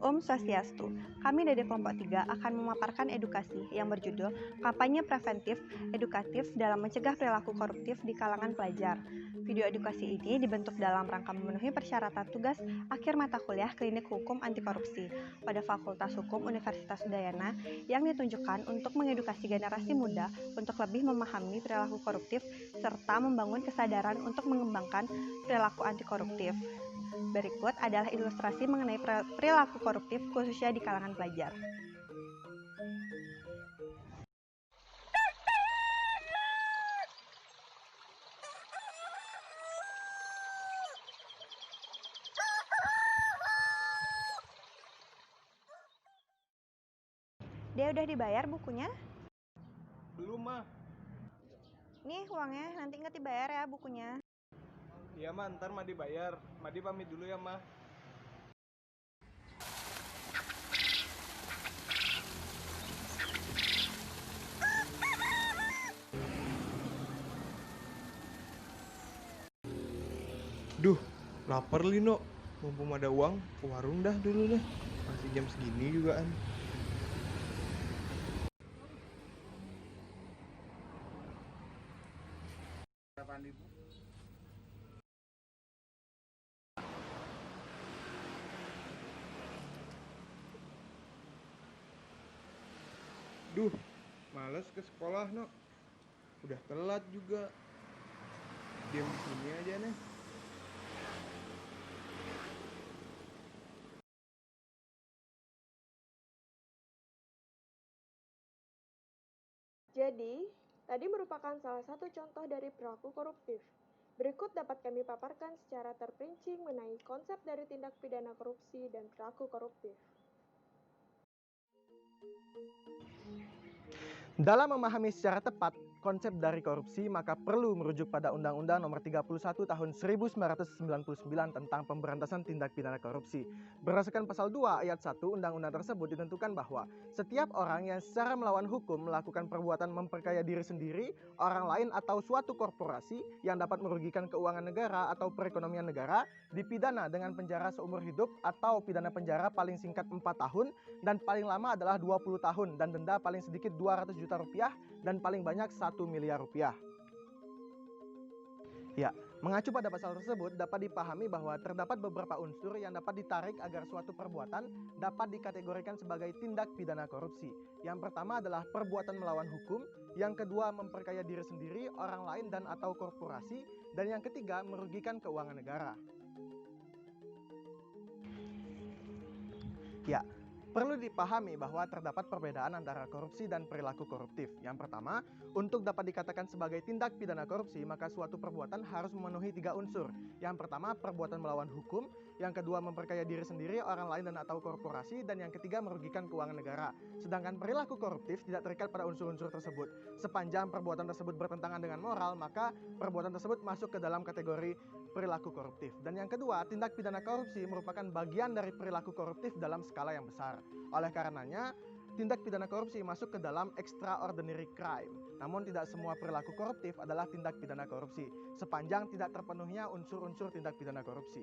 Om Swastiastu, kami dari kelompok 3 akan memaparkan edukasi yang berjudul Kampanye Preventif Edukatif dalam Mencegah Perilaku Koruptif di Kalangan Pelajar. Video edukasi ini dibentuk dalam rangka memenuhi persyaratan tugas akhir mata kuliah Klinik Hukum Anti Korupsi pada Fakultas Hukum Universitas Udayana yang ditunjukkan untuk mengedukasi generasi muda untuk lebih memahami perilaku koruptif serta membangun kesadaran untuk mengembangkan perilaku anti koruptif. Berikut adalah ilustrasi mengenai perilaku koruptif khususnya di kalangan pelajar. Dia udah dibayar bukunya? Belum, mah. Nih uangnya, nanti ingat dibayar ya bukunya. Iya, mah, ntar mah dibayar. Madi pamit dulu ya, mah. Duh, lapar Lino. Mumpung ada uang, ke warung dah dulu dah. Masih jam segini jugaan. Duh, males ke sekolah, no. Udah telat juga. Diam di sini aja nih. Jadi, tadi merupakan salah satu contoh dari perilaku koruptif. Berikut dapat kami paparkan secara terperinci mengenai konsep dari tindak pidana korupsi dan perilaku koruptif. Dalam memahami secara tepat konsep dari korupsi, maka perlu merujuk pada Undang-Undang Nomor 31 Tahun 1999 tentang Pemberantasan Tindak Pidana Korupsi. Berdasarkan Pasal 2 Ayat 1 Undang-Undang tersebut ditentukan bahwa setiap orang yang secara melawan hukum melakukan perbuatan memperkaya diri sendiri, orang lain atau suatu korporasi yang dapat merugikan keuangan negara atau perekonomian negara dipidana dengan penjara seumur hidup atau pidana penjara paling singkat 4 tahun dan paling lama adalah 20 tahun dan denda paling sedikit 200 juta rupiah dan paling banyak 1 miliar rupiah. Ya, mengacu pada pasal tersebut dapat dipahami bahwa terdapat beberapa unsur yang dapat ditarik agar suatu perbuatan dapat dikategorikan sebagai tindak pidana korupsi. Yang pertama adalah perbuatan melawan hukum, yang kedua memperkaya diri sendiri, orang lain dan atau korporasi, dan yang ketiga merugikan keuangan negara. Ya, perlu dipahami bahwa terdapat perbedaan antara korupsi dan perilaku koruptif. Yang pertama, untuk dapat dikatakan sebagai tindak pidana korupsi, maka suatu perbuatan harus memenuhi 3 unsur. Yang pertama, perbuatan melawan hukum. Yang kedua, memperkaya diri sendiri, orang lain dan atau korporasi. Dan yang ketiga, merugikan keuangan negara. Sedangkan perilaku koruptif tidak terikat pada unsur-unsur tersebut. Sepanjang perbuatan tersebut bertentangan dengan moral, maka perbuatan tersebut masuk ke dalam kategori perilaku koruptif. Dan yang kedua, tindak pidana korupsi merupakan bagian dari perilaku koruptif dalam skala yang besar. Oleh karenanya, tindak pidana korupsi masuk ke dalam extraordinary crime. Namun tidak semua perilaku koruptif adalah tindak pidana korupsi, sepanjang tidak terpenuhinya unsur-unsur tindak pidana korupsi.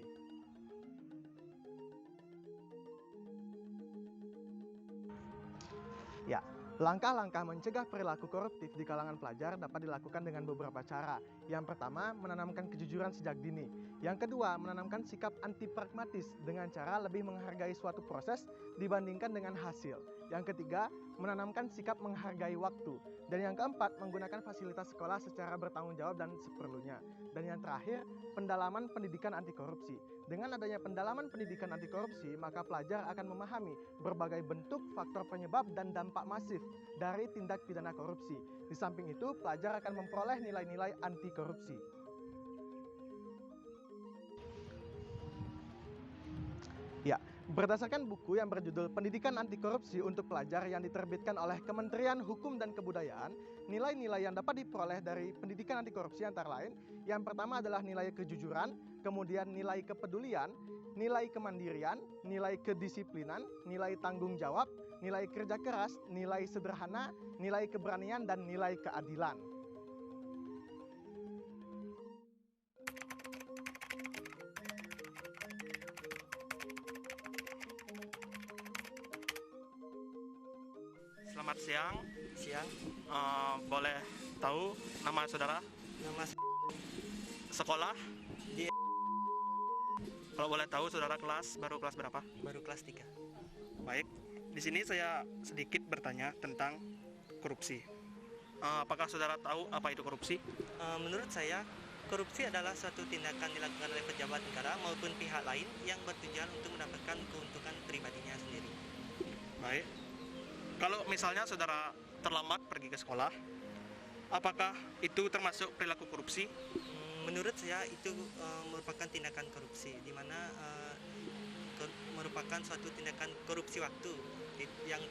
Ya, langkah-langkah mencegah perilaku koruptif di kalangan pelajar dapat dilakukan dengan beberapa cara. Yang pertama, menanamkan kejujuran sejak dini. Yang kedua, menanamkan sikap anti pragmatis dengan cara lebih menghargai suatu proses dibandingkan dengan hasil. Yang ketiga, menanamkan sikap menghargai waktu. Dan yang keempat, menggunakan fasilitas sekolah secara bertanggung jawab dan seperlunya. Dan yang terakhir, pendalaman pendidikan anti korupsi. Dengan adanya pendalaman pendidikan anti korupsi, maka pelajar akan memahami berbagai bentuk faktor penyebab dan dampak masif dari tindak pidana korupsi. Di samping itu, pelajar akan memperoleh nilai-nilai anti korupsi. Ya, Berdasarkan buku yang berjudul Pendidikan Anti Korupsi untuk Pelajar yang diterbitkan oleh Kementerian Hukum dan Kebudayaan, nilai-nilai yang dapat diperoleh dari pendidikan anti korupsi antara lain, yang pertama adalah nilai kejujuran, kemudian nilai kepedulian, nilai kemandirian, nilai kedisiplinan, nilai tanggung jawab, nilai kerja keras, nilai sederhana, nilai keberanian, dan nilai keadilan. Selamat siang. Siang, Boleh tahu nama saudara? nama Sekolah? Di- Kalau boleh tahu saudara baru kelas berapa? baru kelas 3. Baik. Di sini saya sedikit bertanya tentang korupsi. Apakah saudara tahu apa itu korupsi? Menurut saya, korupsi adalah suatu tindakan dilakukan oleh pejabat negara maupun pihak lain yang bertujuan untuk mendapatkan keuntungan pribadinya sendiri. Baik. Kalau misalnya saudara terlambat pergi ke sekolah, apakah itu termasuk perilaku korupsi? Menurut saya itu merupakan tindakan korupsi, di mana merupakan suatu tindakan korupsi waktu, yang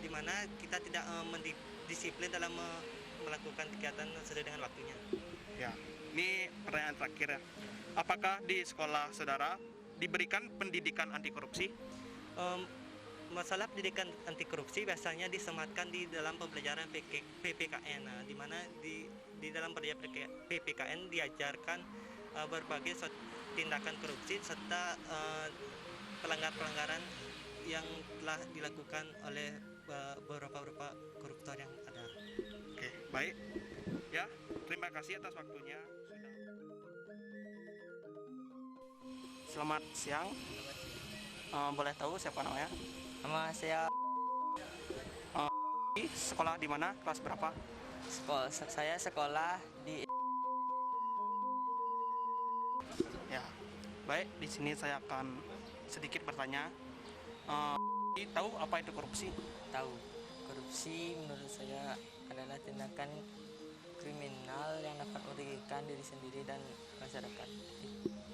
di mana kita tidak mendisiplin dalam melakukan kegiatan sesuai dengan waktunya. Ya. Ini pertanyaan terakhir ya. Apakah di sekolah saudara diberikan pendidikan anti korupsi? Masalah pendidikan anti korupsi biasanya disematkan di dalam pembelajaran PPKN, di mana di dalam pembelajaran PPKN diajarkan berbagai tindakan korupsi serta pelanggaran yang telah dilakukan oleh beberapa koruptor yang ada. Oke, baik. Ya, terima kasih atas waktunya. Selamat siang. Boleh tahu siapa namanya? Nama saya Di sekolah di mana? Kelas berapa? saya sekolah di Ya, baik. Di sini saya akan sedikit bertanya. Tahu apa itu korupsi? tahu. Korupsi menurut saya adalah tindakan kriminal yang dapat merugikan diri sendiri dan masyarakat.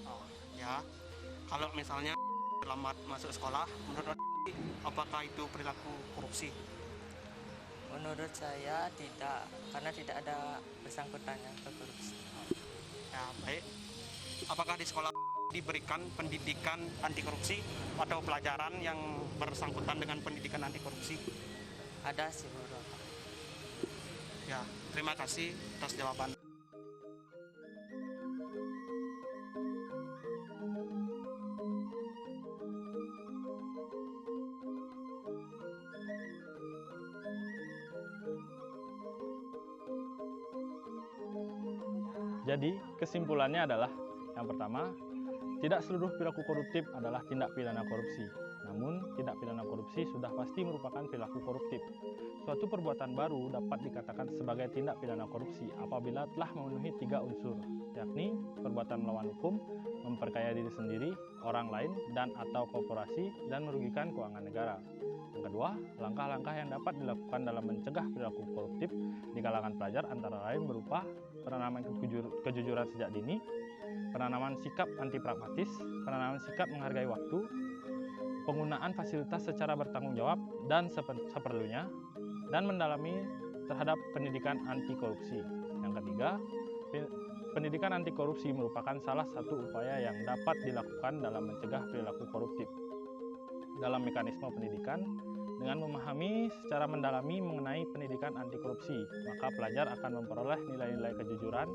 Oh, ya. Kalau misalnya terlambat masuk sekolah, menurut apakah itu perilaku korupsi? Menurut saya tidak, karena tidak ada bersangkutannya ke korupsi. Ya, baik. Apakah di sekolah diberikan pendidikan anti korupsi atau pelajaran yang bersangkutan dengan pendidikan anti korupsi? Ada sih beberapa. Ya, terima kasih atas jawaban. Jadi, kesimpulannya adalah yang pertama, tidak seluruh perilaku koruptif adalah tindak pidana korupsi. Namun, tindak pidana korupsi sudah pasti merupakan perilaku koruptif. Suatu perbuatan baru dapat dikatakan sebagai tindak pidana korupsi apabila telah memenuhi 3 unsur, yakni perbuatan melawan hukum, memperkaya diri sendiri, orang lain, dan atau korporasi, dan merugikan keuangan negara. Yang kedua, langkah-langkah yang dapat dilakukan dalam mencegah perilaku koruptif di kalangan pelajar antara lain berupa penanaman kejujuran sejak dini, penanaman sikap anti pragmatis, penanaman sikap menghargai waktu, penggunaan fasilitas secara bertanggung jawab dan seperlunya, dan mendalami terhadap pendidikan anti korupsi. Yang ketiga, pendidikan anti korupsi merupakan salah satu upaya yang dapat dilakukan dalam mencegah perilaku koruptif. Dalam mekanisme pendidikan, dengan memahami secara mendalami mengenai pendidikan anti korupsi, maka pelajar akan memperoleh nilai-nilai kejujuran,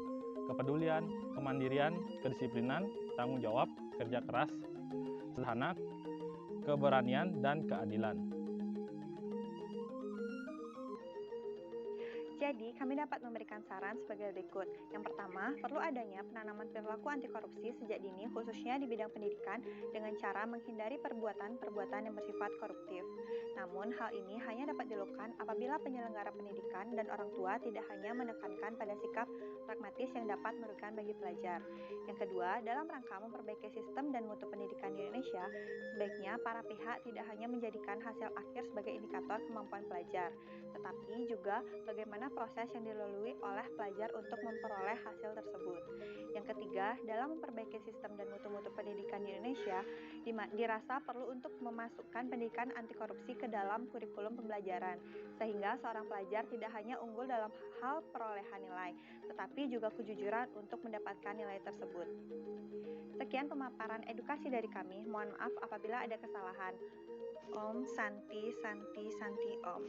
kepedulian, kemandirian, kedisiplinan, tanggung jawab, kerja keras, sederhana, keberanian, dan keadilan. Jadi, kami dapat memberikan saran sebagai berikut. Yang pertama, perlu adanya penanaman perilaku anti korupsi sejak dini, khususnya di bidang pendidikan, dengan cara menghindari perbuatan-perbuatan yang bersifat koruptif. Namun, hal ini hanya dapat dilakukan apabila penyelenggara pendidikan dan orang tua tidak hanya menekankan pada sikap pragmatis yang dapat merugikan bagi pelajar. Yang kedua, dalam rangka memperbaiki sistem dan mutu pendidikan di Indonesia, sebaiknya para pihak tidak hanya menjadikan hasil akhir sebagai indikator kemampuan pelajar, tetapi juga bagaimana proses yang dilalui oleh pelajar untuk memperoleh hasil tersebut. Yang ketiga, dalam memperbaiki sistem dan mutu-mutu pendidikan di Indonesia, dirasa perlu untuk memasukkan pendidikan anti korupsi ke dalam kurikulum pembelajaran, sehingga seorang pelajar tidak hanya unggul dalam hal perolehan nilai, tetapi juga kejujuran untuk mendapatkan nilai tersebut. Sekian pemaparan edukasi dari kami. Mohon maaf apabila ada kesalahan. Om Santi Santi Santi Om.